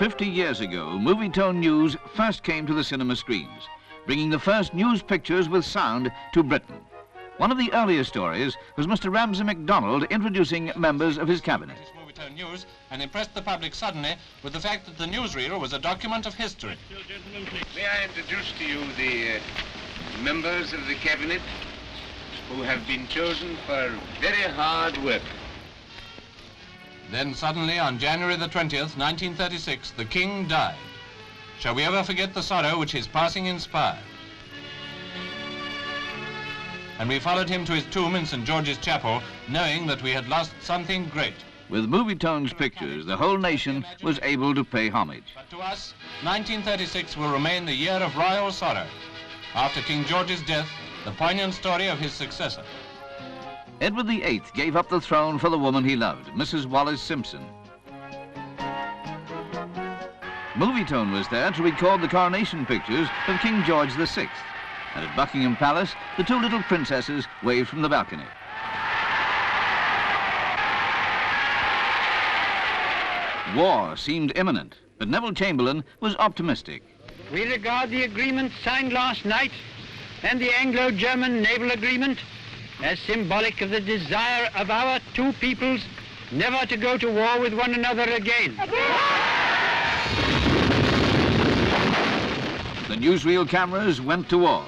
50 years ago, Movietone News first came to the cinema screens, bringing the first news pictures with sound to Britain. One of the earlier stories was Mr. Ramsay MacDonald introducing members of his cabinet. Movietone News and impressed the public suddenly with the fact that the newsreel was a document of history. May I introduce to you the members of the cabinet who have been chosen for very hard work. Then suddenly, on January the 20th, 1936, the King died. Shall we ever forget the sorrow which his passing inspired? And we followed him to his tomb in St. George's Chapel, knowing that we had lost something great. With Movietone's pictures, the whole nation was able to pay homage. But to us, 1936 will remain the year of royal sorrow. After King George's death, the poignant story of his successor. Edward VIII gave up the throne for the woman he loved, Mrs. Wallace Simpson. Movietone was there to record the coronation pictures of King George VI. And at Buckingham Palace, the two little princesses waved from the balcony. War seemed imminent, but Neville Chamberlain was optimistic. We regard the agreement signed last night and the Anglo-German naval agreement as symbolic of the desire of our two peoples never to go to war with one another again. The newsreel cameras went to war.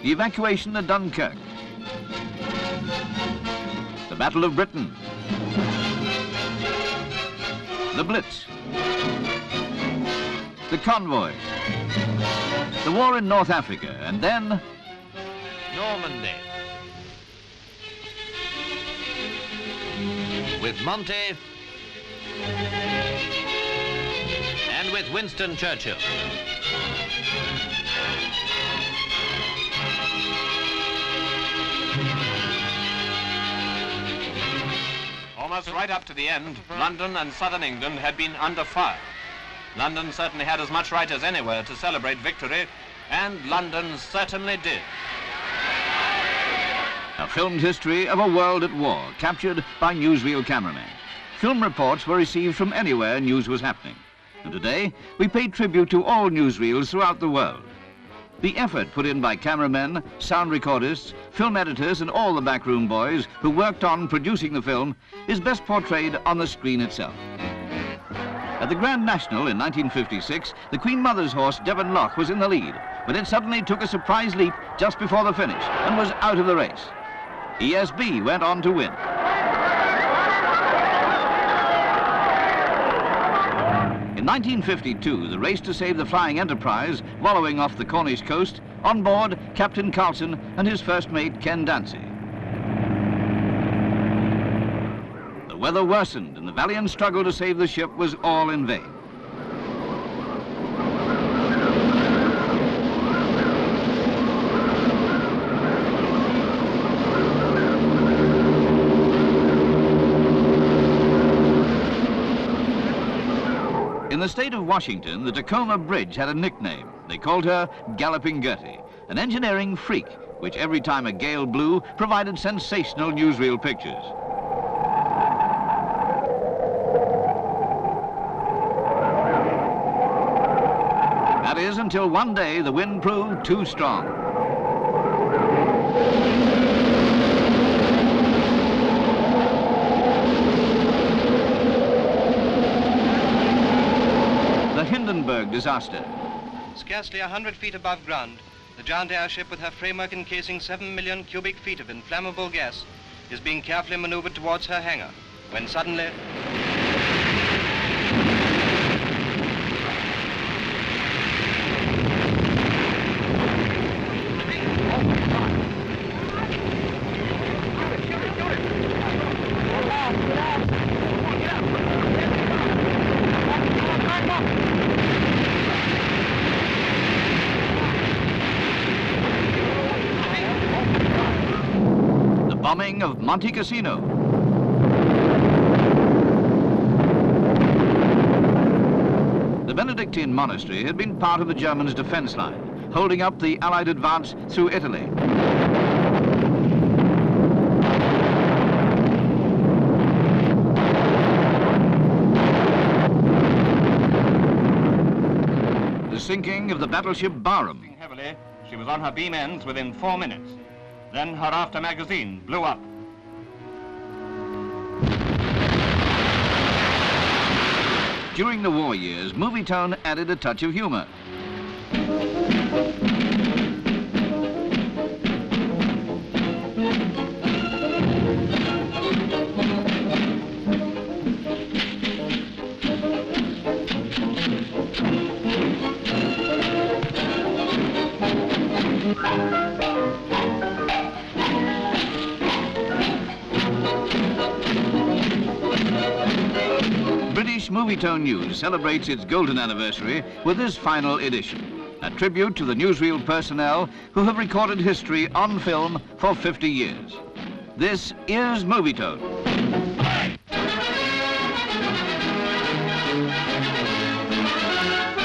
The evacuation of Dunkirk. The Battle of Britain. The Blitz. The convoy. The war in North Africa, and then Normandy. With Monty and with Winston Churchill. Almost right up to the end, London and southern England had been under fire. London certainly had as much right as anywhere to celebrate victory, and London certainly did. A filmed history of a world at war, captured by newsreel cameramen. Film reports were received from anywhere news was happening. And today, we pay tribute to all newsreels throughout the world. The effort put in by cameramen, sound recordists, film editors, and all the backroom boys who worked on producing the film is best portrayed on the screen itself. At the Grand National in 1956, the Queen Mother's horse, Devon Loch, was in the lead, but it suddenly took a surprise leap just before the finish and was out of the race. ESB went on to win. In 1952, the race to save the Flying Enterprise, wallowing off the Cornish coast, on board Captain Carlson and his first mate, Ken Dancy. The weather worsened and the valiant struggle to save the ship was all in vain. In the state of Washington, the Tacoma Bridge had a nickname. They called her Galloping Gertie, an engineering freak, which every time a gale blew, provided sensational newsreel pictures. That is, until one day the wind proved too strong. Hindenburg disaster. Scarcely 100 feet above ground, the giant airship with her framework encasing 7 million cubic feet of inflammable gas is being carefully maneuvered towards her hangar, when suddenly bombing of Monte Cassino. The Benedictine monastery had been part of the Germans' defense line, holding up the Allied advance through Italy. the sinking of the battleship Barham. Heavily, she was on her beam ends within 4 minutes. Then her after magazine blew up. During the war years, Movietone added a touch of humor. British Movietone News celebrates its golden anniversary with this final edition, a tribute to the newsreel personnel who have recorded history on film for 50 years. This is Movietone.